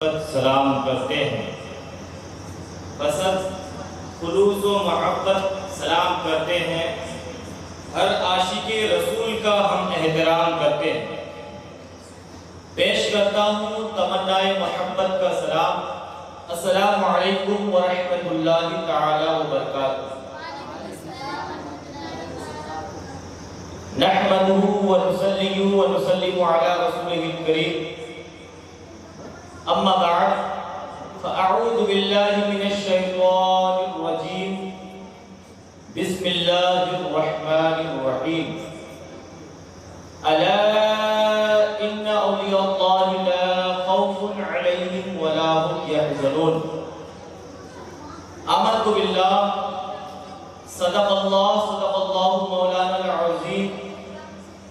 सलाम करते हैं, बसत खुलूस व मोहब्बत सलाम करते हैं। हर आशिक़े रसूल का हम एहतराम करते हैं। पेश करता हूँ तमन्नाए मोहब्बत का सलाम। अस्सलामु अलैकुम व रहमतुल्लाहि तआला व बरकातुहू। नहमदुहु व नुसल्ली व नुसल्लिमु अला रसूलिहिल करीम। अम्मा बाद फ़अऊज़ु बिल्लाहि मिनश शैतानिर रजीम। बिस्मिल्लाहिर रहमानिर रहीम। अला इन्ना औलियाल्लाहि ला खौफुन अलैहिम व ला हुम यहज़नून। आमन्तु बिल्लाह सदक़ल्लाहु मौलाना अज़ीम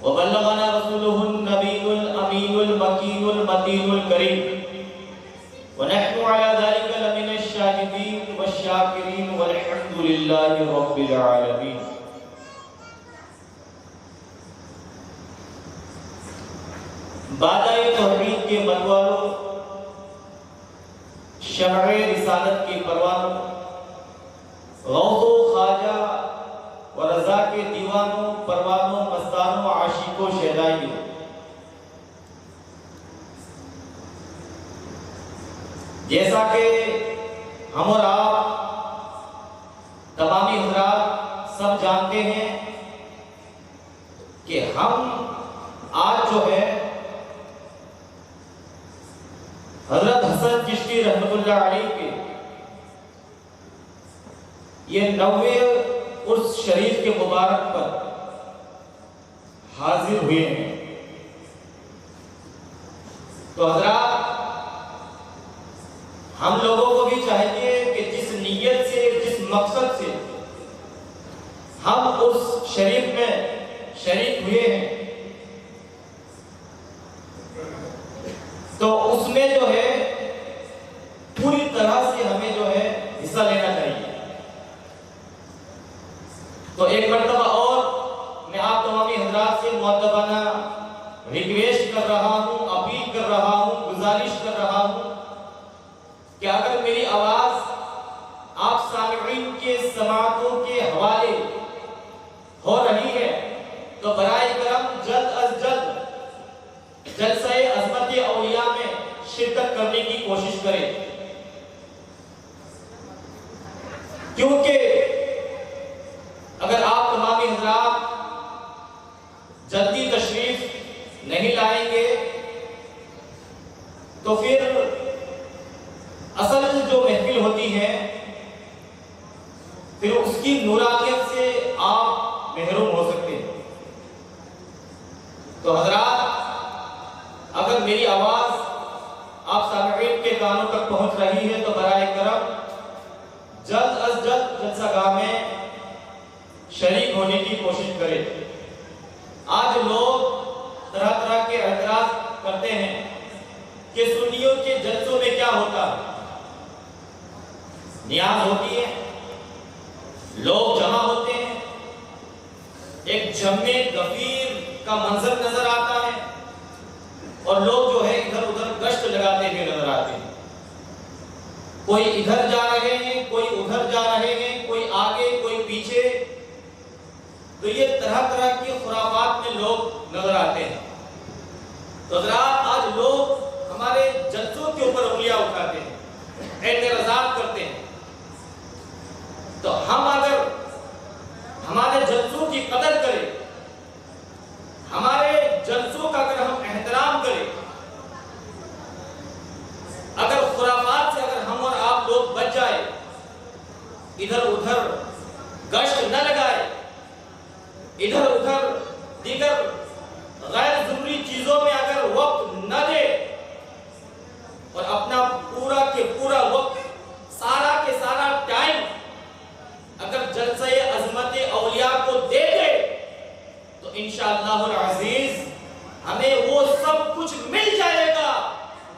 व बल्लगना रसूलुहुन नबियुल अमीनुल मकीनुल मतीनुल करीम। वनहनु अला ज़ालिका लमिनश शाहिदीन वश्शाकिरीन वल्हम्दुलिल्लाहि रब्बिल आलमीन। बादाए तौहीद के बनवालों, शमए रिसालत के परवानों, गौसो ख्वाजा व रज़ा के दीवानों, परवानों, मस्तानों, आशिकों, शहदाइयों, जैसा कि हम और आप तमामी हज़रात सब जानते हैं कि हम आज जो है हज़रत हसन चिश्ती रहमतुल्लाह अलैह के ये 90वें उर्स शरीफ के मुबारक पर हाजिर हुए हैं। तो हज़रात, हम लोगों को भी चाहिए कि जिस नीयत से, जिस मकसद से हम उस शरीफ में शरीक हुए हैं, तो उसमें जो है पूरी तरह से हमें जो है हिस्सा लेना चाहिए। तो एक मर्तबा और मैं आप तमामी हज़रात से मुअद्दबाना रिक्वेस्ट कर रहा हूँ, अपील कर रहा हूँ, गुजारिश कर रहा हूँ कि अगर मेरी आवाज आप सामिईन के समातों के हवाले हो रही है तो बराए करम जल्द अज जल्द जलसे अज़मत औलिया में शिरकत करने की कोशिश करें, क्योंकि अगर आप तमामी हज़रात जल्दी तशरीफ नहीं लाएंगे तो फिर असल जो महफिल होती है फिर उसकी नूरानियत से आप महरूम हो सकते हैं। तो हज़रात, अगर मेरी आवाज आप सामिईन के कानों तक पहुंच रही है तो बराए करम जल्द अज जल्द जलसागाह में शरीक होने की कोशिश करें। आज लोग तरह तरह के एतराज करते हैं कि सुन्नियों के जलसों में क्या होता है। नियाज होती है, लोग जमा होते हैं, एक जम्मे गफीर का मंजर नजर आता है और लोग जो है इधर उधर गश्त लगाते हुए नजर आते हैं। कोई इधर जा रहे हैं, कोई उधर जा रहे हैं, कोई आगे, कोई पीछे। तो ये तरह तरह की खुराफात में लोग नजर आते हैं। तो जरा आज लोग हमारे जलसों के ऊपर उंगलियां उठाते हैं, एतराज़ात करते हैं। तो हम अगर हमारे जलसों की कदर करें, हमारे जलसों का अगर हम एहतराम करें, अगर खुराफात से अगर हम और आप लोग बच जाए, इधर उधर गश्त न लगाए, इधर उधर दीगर गैर जरूरी चीजों में अगर वक्त न दे और अपना पूरा के पूरा वक्त, सारा के सारा टाइम अगर जलसे अज़मत औलिया को दे दे तो इंशाअल्लाहुल अज़ीज हमें वो सब कुछ मिल जाएगा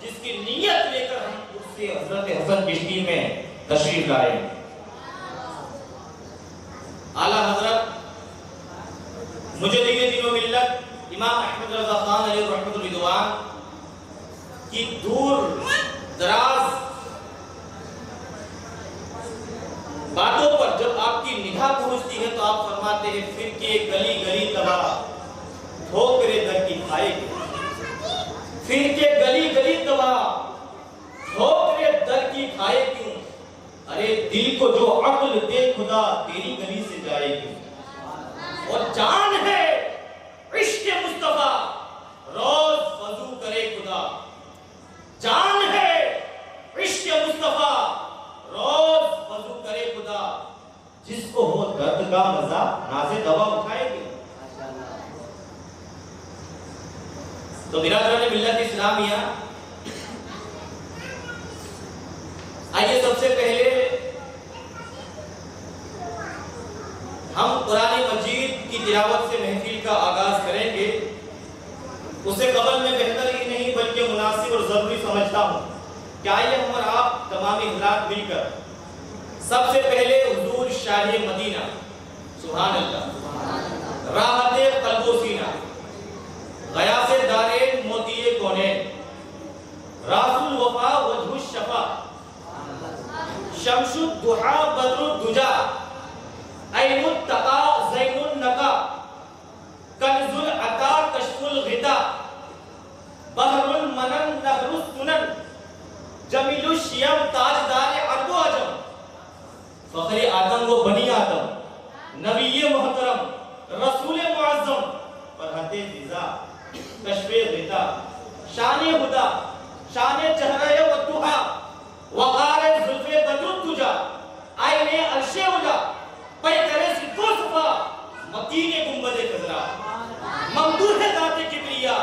जिसकी नीयत लेकर हम उससे हज़रत हसन चिश्ती में तशरीफ लाए। आला हज़रत मुजद्दिद दीन व मिल्लत इमाम अहमद रज़ा खान अलैहि रहमतुल रिदवान की दूर पूछती है तो आप फरमाते हैं फिर के गली गली तबाह ठोकरे दर की खाएगी, फिर के गली गली तबाह ठोकरे दर की खाए क्यों, अरे दिल को जो अक्ल दे खुदा तेरी गली से जाए क्यों। और जान है इश्क मुस्तफा रोज वजू करे खुदा, जान है इश्क मुस्तफा रोज वजू करे खुदा, जिसको हो दर्द का मजा नाज़े दवा उठाएगी। तो बिरादरान मिल्लत इस्लामिया, आइए सबसे पहले हम कुरान मजीद की तिलावत से महफिल का आगाज करेंगे। उससे कबल में बेहतर ही नहीं बल्कि मुनासिब और जरूरी समझता हूँ कि आइए हम और आप तमामी हजरात मिलकर सबसे पहले हुजूर शाह मदीना सुभान अल्लाह राहते कल्बो सीना गयासे दारेन मोतिये कौनेन रासुल वफा वजहुश शफा शमशुद दुहा बदरुद दुजा ऐनुत तका ज़ैनुन नका कन्जुल अता कशफुल ग़िता बहरुल मनन नहरुस सुनन जमीलुश शियम ताजदार अर्दो अजम फ़ख्रे आदम व बनी आदम नबी मुहतरम रसूल मुअज़्ज़म फरहते फ़िज़ा कशफ़े ग़िता शान हुदा शान चेहरा व दुहा वक़ार ज़ुल्फ़े बदरुद दुजा आईने अर्शे उला पैकरे सिद्धो सफा मकीने गुंबदे खजरा ममदूह दाते किबरिया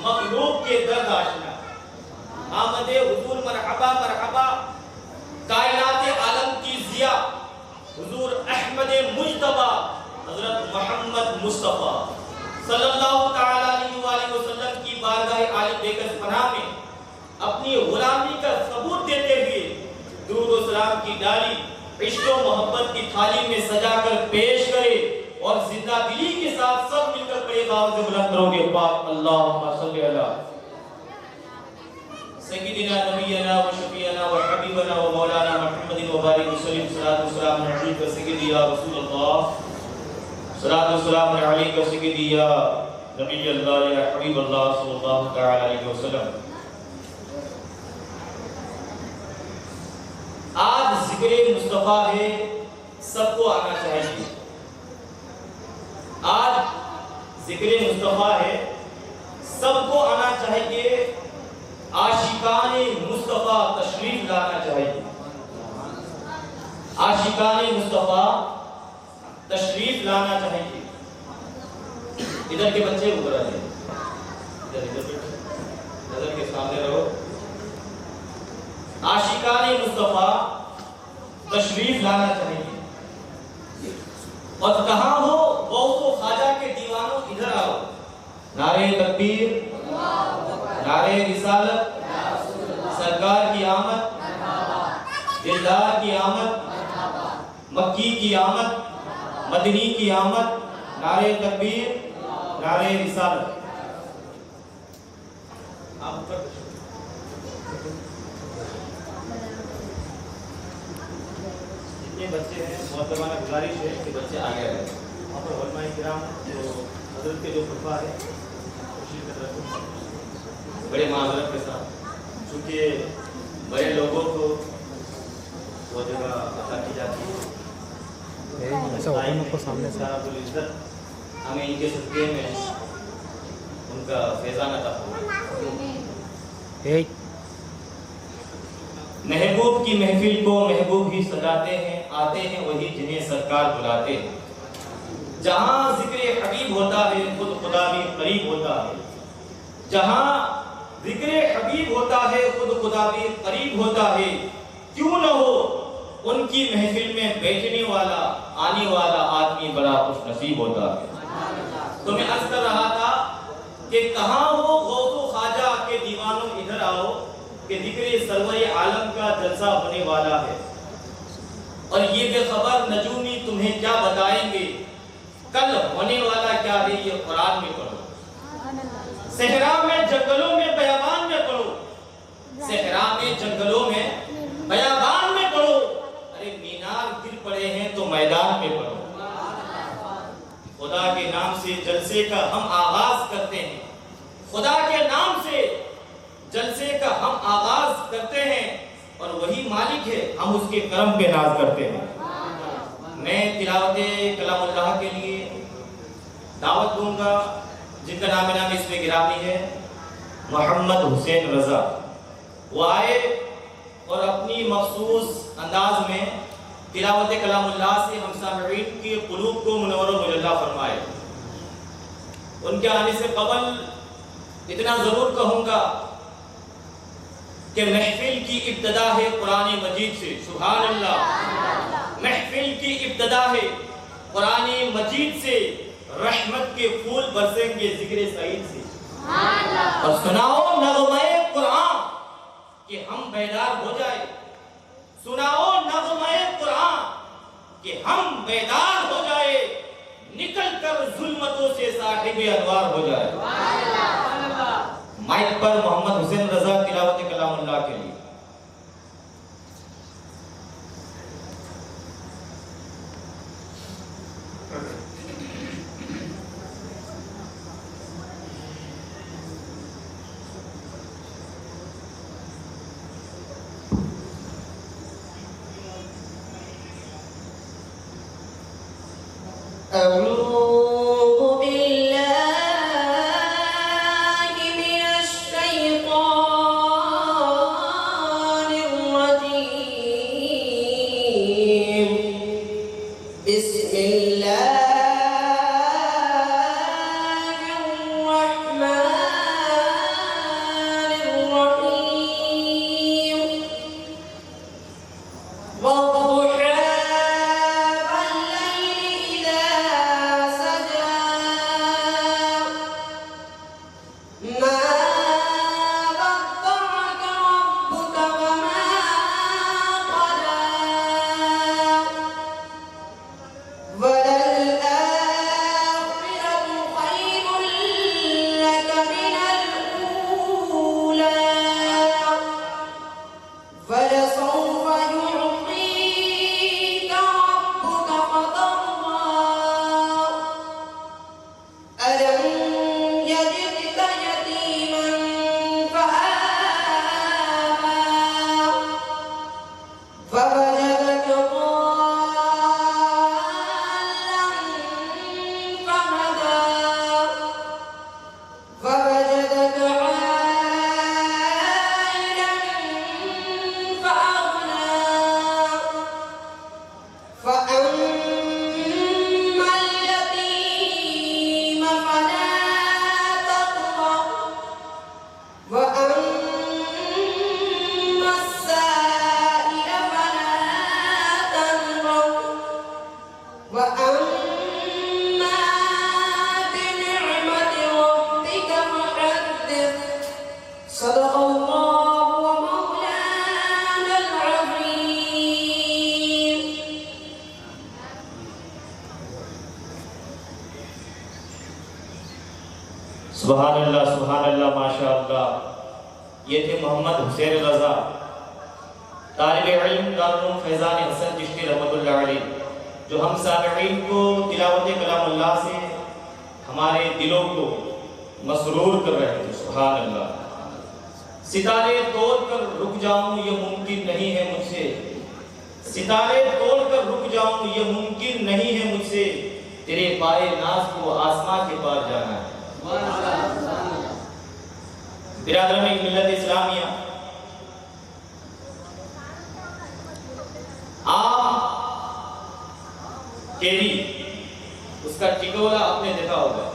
मखलूक के दर्द आशना आमदे हुजूर मरहबा मरहबा कायनात आलम की जिया हुजूर अहमद मुज्तबा हजरत मोहम्मद मुस्तफा सल्लल्लाहु तआला अलैहि वसल्लम की बारगाह आली बेकस पनाह में अपनी गुलामी का सबूत देते हुए दुरूद व सलाम की डाली इश्क व मोहब्बत की थाली में सजाकर पेश करे और जिंदा दिली के साथ सब मिलकर पढ़े आवाज़ से बुलंद करोगे पाक अल्लाहुम्मा सल्ली अला सय्यिदिना नबियना व शफीअना व हबीबना व मौलाना मुहम्मदिन व बारिक वसल्लम सल्लल्लाहु अलैहि व सय्यिदी या रसूलल्लाह सल्लल्लाहु अलैहि व सय्यिदी या नबी अल्लाह या हबीब अल्लाह सल्लल्लाहु तआला अलैहि वसल्लम। आज जिक्र मुस्तफा है, सबको आना चाहिए। आज जिक्र मुस्तफा है, सबको आना चाहिए। आशिकान मुस्तफा तशरीफ लाना चाहिए। आशिकान मुस्तफा तशरीफ लाना चाहिए। इधर के बच्चे ऊपर आ जाइए, इधर नजर के सामने रहो। आशिकान मुस्तफा तशरीफ लाना चाहिए। और कहाँ हो गौसो ख्वाजा के दीवानों, इधर आओ। नारे तकबीर, नारे रिसालत, सरकार की आमद, दिलदार की आमद, मक्की की आमद, मदनी की आमद। नारे तकबीर, नारे रिसालत। आप बच्चे हैं, मोहतरमाना गुजारिश है कि बच्चे आगे रहें। वहाँ पर उलमाए किराम जो हज़रत के जो खुतबा है बड़े माज़रत के साथ, चूँकि बड़े लोगों को वो जगह अता की जाती है, सामने इज्जत हमें इनके सदक़े में उनका फैज़ान अता हो। महबूब की महफिल को महबूब ही सजाते हैं, आते हैं वही जिन्हें सरकार बुलाते हैं। जहाँ जिक्र हबीब होता है खुद खुदा भी करीब होता है। जहाँ जिक्र हबीब होता है खुद खुदा भी करीब होता है। क्यों न हो उनकी महफिल में बैठने वाला आने वाला आदमी बड़ा खुश नसीब होता है। तो मैं अर्ज कर रहा था कि कहाँ हो गौसो ख्वाजा के दीवानों, इधर आओ कि जिक्र सरवर आलम का जलसा होने वाला है। और ये बेखबर नजूमी तुम्हें क्या बताएंगे, कल होने वाला क्या है ये कुरान में पढ़ो। सहरा में जंगलों में बयाबान में पढ़ो, सहरा में जंगलों में बयाबान में पढ़ो। अरे मीनार गिर पड़े हैं तो मैदान में पढ़ो। खुदा के नाम से जलसे का हम आगाज करते हैं, खुदा के नाम से जलसे का हम आगाज करते हैं और वही मालिक है, हम उसके करम पे नाज करते हैं। मैं तिलावते कलामुल्लाह के लिए दावत दूंगा जिनका नाम इसमें गिरामी है मोहम्मद हुसैन रजा। वो आए और अपनी मखसूस अंदाज में तिलावत कलामुल्लाह से हम सामईन के कुलूब को मुनव्वर व मुजल्ला फरमाए। उनके आने से कबल इतना जरूर कहूंगा कि महफिल की इब्तदा है कुरान मजीद से। सुभान अल्लाह। महफिल की इब्तदा है कुरान मजीद से, रहमत के फूल बरसेंगे जिक्र सईद से। और सुनाओ नग़्मे कुरान कि हम बेदार हो जाए, सुनाओ नग़्मे कुरान कि हम बेदार हो जाए, निकल कर जुल्मतों से साहिब अनवार हो जाए। माइक पर मोहम्मद हुसैन रजा तिलावत कलामुल्लाह के लिए। सुभान अल्लाह माशाअल्लाह। ये थे मोहम्मद हुसैन रजा, तालिब इल्म दारुल फैज़ान हसन चिश्ती रहमतुल्लाह अलैह, जो हम सामईन को तिलावत कलामुल्लाह से हमारे दिलों को मसरूर कर रहे थे। सुभान अल्लाह। सितारे तोड़कर रुक जाऊं ये मुमकिन नहीं है मुझसे, सितारे तोड़कर रुक जाऊं ये मुमकिन नहीं है मुझसे, तेरे पाए नाज को आसमां के पार जाना है। बिरादरान मिल्लत इस्लामिया, आम केरी उसका टिकोला आपने देखा होगा,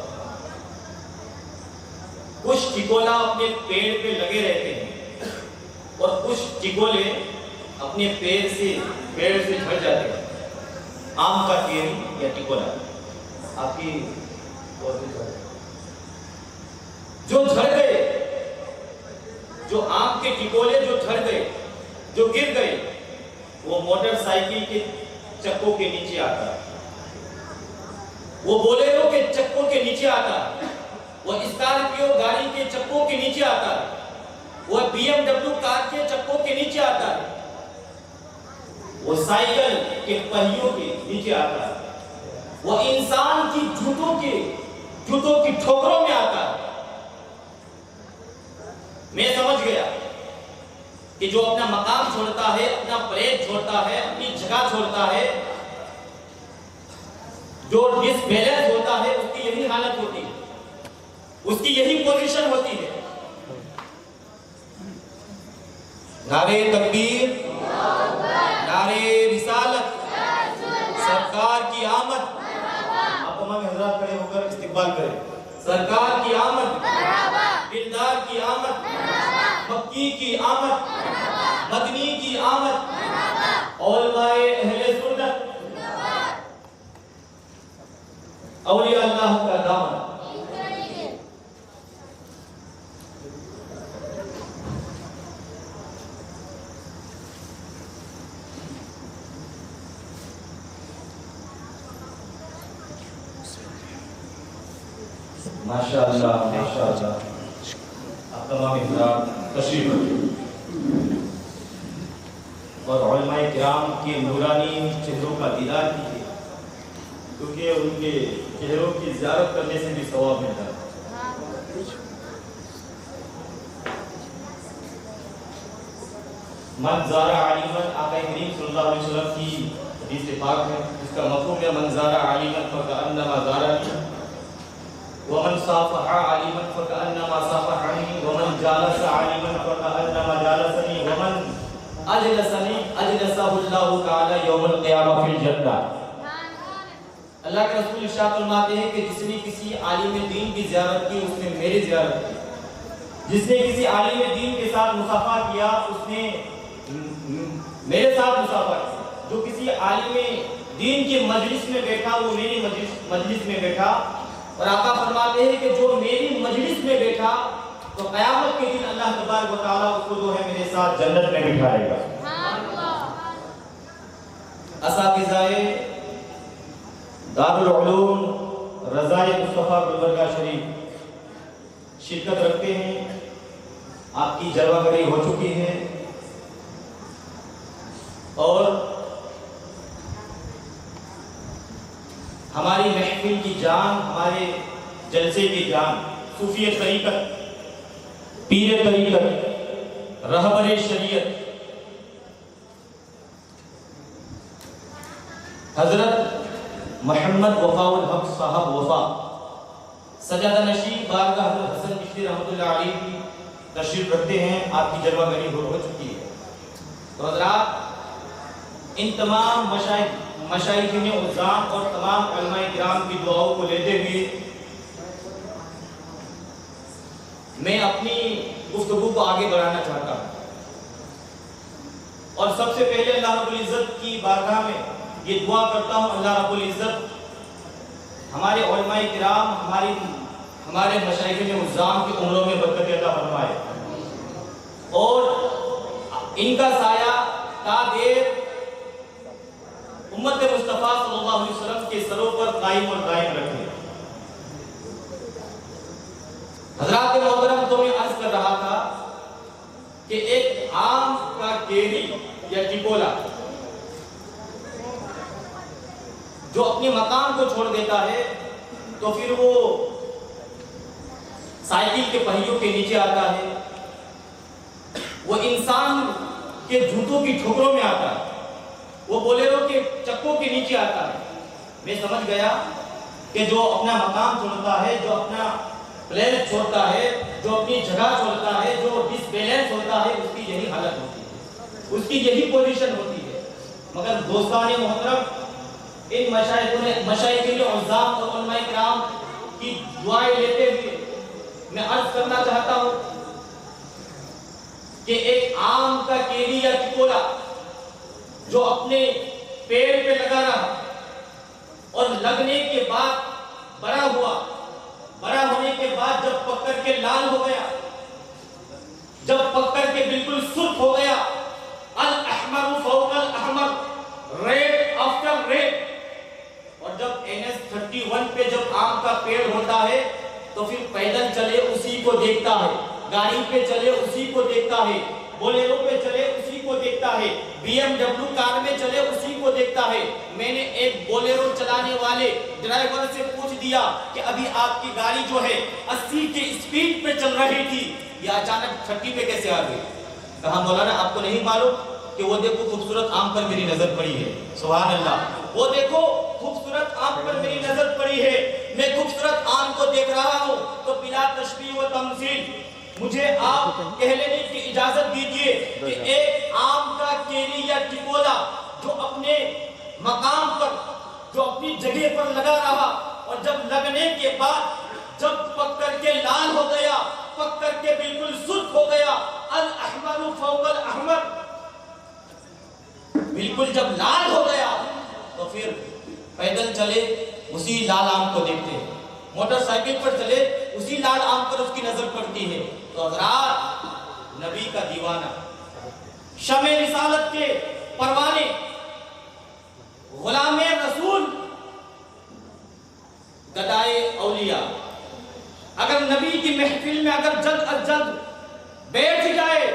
कुछ टिकोला अपने पेड़ पे लगे रहते हैं और कुछ टिकोले अपने पेड़ से झड़ जाते हैं। आम का केरी या टिकोला आपकी जो झड़ गए, जो आम के टिकोले जो झड़ गए, जो गिर गए, वो मोटरसाइकिल के चक्कों के नीचे आता है, वो बोलेरो के चक्कों के नीचे आता है, वो स्कॉर्पियो गाड़ी के चक्कों के नीचे आता है, वो BMW कार के चक्कों के नीचे आता है, वो साइकिल के पहियों के नीचे आता है। वो इंसान की जूतों की ठोकरों में आता है। मैं समझ गया कि जो अपना मकाम छोड़ता है, अपना प्लेस छोड़ता है, अपनी जगह छोड़ता है, जो डिसबैलेंस होता है, उसकी यही हालत होती है, उसकी यही पोजीशन होती है। नारे तकबीर, नारे रिसालत, सरकार की आमद। आप तमाम हजरात खड़े होकर इस्तिकबाल करें। सरकार की आमद, दिलदार की आमद, मक्की की आमद, मदनी की आमद, औलमाए अहले सुन्नत, औलिया अल्लाह का दामन। माशाअल्लाह, माशाअल्लाह। आप तमाम इज़्ज़त तशरीफ रखिए और उलमाए किराम के नूरानी चेहरों का दीदार कीजिए, क्योंकि उनके चेहरों की ज़ियारत करने से भी सवाब मिलता है। मन ज़ारा आलिमन, आका करीम सल्लल्लाहु अलैहि वसल्लम की हदीस पाक है, इसका मफ़हूम है मन ज़ारा आलिमन फ़कअन्नमा ज़ारनी वमन साफ़हा आलिमन फ़कअन्नमा साफ़हनी वमन जालसा आलिमन फ़कअन्नमा जालसनी वमन अजलसनी अजलसहुल्लाहु तआला यौमल क़ियामह फिल जन्नह। अल्लाह के रसूल इरशाद फरमाते हैं कि जिसने किसी आलिम दीन की ज़ियारत की उसने मेरी ज़ियारत की, जिसने किसी आलिम दीन के साथ मुसाफा किया उसने मेरे साथ मुसाफा किया, जो किसी आलिम दीन की मजलिस में बैठा वो मेरी मजलिस में बैठा। और आका फरमाते हैं कि जो मेरी मजलिस में बैठा तो क़यामत के दिन अल्लाह तबारक व तआला उसको जो है मेरे साथ जन्नत में बिठाएगा। असातिज़ाए दारुल उलूम रज़ाए मुस्तफ़ा गुलबर्गा शरीफ शिरकत रखते हैं। आपकी जलवागरी हो चुकी है और हमारी महफिल की जान, हमारे जलसे की जान, सूफी तरीक़त, पीर तरीक़त, रहबर शरीयत हजरत मोहम्मद वफ़ाउल हक साहब वफ़ा सजादा नशीं बारगाह हज़रत हसन चिश्ती रहमतुल्लाह अलैह की तशरीफ रखते हैं। आपकी जलवागरी हो चुकी है। तो हज़रात इन तमाम मशाइख़-ए उज़्ज़ाम और तमाम उलमाए किराम की दुआओं को लेते हुए मैं अपनी गुफ्तगू को आगे बढ़ाना चाहता हूँ और सबसे पहले अल्लाह रब्बुल इज़्ज़त की बारगाह में ये दुआ करता हूँ, अल्लाह रब्बुल इज़्ज़त हमारे उलमाए किराम, हमारे मशाइख़ उज़्ज़ाम की उम्रों में बरकत अता फरमाए और इनका साया तादेर उम्मत मुस्तफ़ा सल्लल्लाहु अलैहि वसल्लम के सरों पर कायम और दायम रखे। हज़रात मोहतरम, तो मैं अर्ज़ कर रहा था कि एक आम का केरी या टिकोला जो अपने मकान को छोड़ देता है तो फिर वो साइकिल के पहियों के नीचे आता है, वो इंसान के जूतों की ठोकरों में आता है, वो बोलेरो के चक्कों के नीचे आता है। मैं समझ गया कि जो अपना मकाम छोड़ता है, जो अपना प्लेस छोड़ता है, जो अपनी जगह छोड़ता है, जो डिसबैलेंस होता है, उसकी यही हालत होती है, उसकी यही पोजीशन होती है। मगर दोस्ताने मोहतरम, इन मशाइख़ उज़्ज़ाम और उलमाए किराम की दुआएं लेते हुए मैं अर्ज करना चाहता हूँ कि एक आम का केरी या टिकोला जो अपने पेड़ पे लगा रहा और लगने के बाद बड़ा हुआ, बड़ा होने के बाद जब पककर के लाल हो गया, जब पककर के बिल्कुल सुर्ख हो गया, अल अहमर फौकल अहमर, रेड आफ्टर रेड, और जब NH 31 पे जब आम का पेड़ होता है तो फिर पैदल चले उसी को देखता है, गाड़ी पे चले उसी को देखता है, बोलेरो पे चले उसी को देखता है, BMW कार में चले उसी को को देखता है। मैंने एक बोलेरो चलाने वाले ड्राइवर से पूछ दिया कि अभी आपकी गाड़ी जो है 80 की स्पीड पे चल रही थी, ये अचानक 30 पे कैसे आ गई? कहा मौलाना आपको नहीं मालूम कि वो देखो खूबसूरत आम पर मेरी नजर पड़ी है। सुभान अल्लाह, वो देखो खूबसूरत आम पर मेरी नजर पड़ी है। मैं खूबसूरत आम को देख रहा हूँ तो बिला तशबीह व तमसील मुझे आप कह लेने की इजाजत दीजिए कि एक आम का केरी या टिकोला जो अपने मकाम पर, जो अपनी जगह पर लगा रहा और जब लगने के बाद जब पक करके लाल हो गया, पक करके बिल्कुल सुर्ख हो गया, अल अहमर फौकल अहमर, बिल्कुल जब लाल हो गया तो फिर पैदल चले उसी लाल आम को देखते हैं, मोटरसाइकिल पर चले उसी लाल आम पर उसकी नजर पड़ती है। तो हज़रात, नबी का दीवाना, शमे रिसालत के परवाने, गुलामे रसूल, गदाए औलिया, अगर नबी की महफिल में अगर जल्द अज जल्द बैठ जाए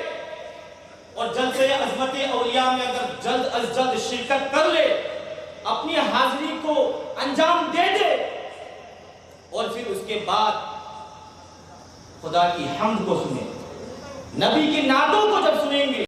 और जलसे अज़मत औलिया में अगर जल्द अज जल्द शिरकत कर ले, अपनी हाजिरी को अंजाम दे दे और फिर उसके बाद खुदा की हम्द को सुने, नबी की नातों को जब सुनेंगे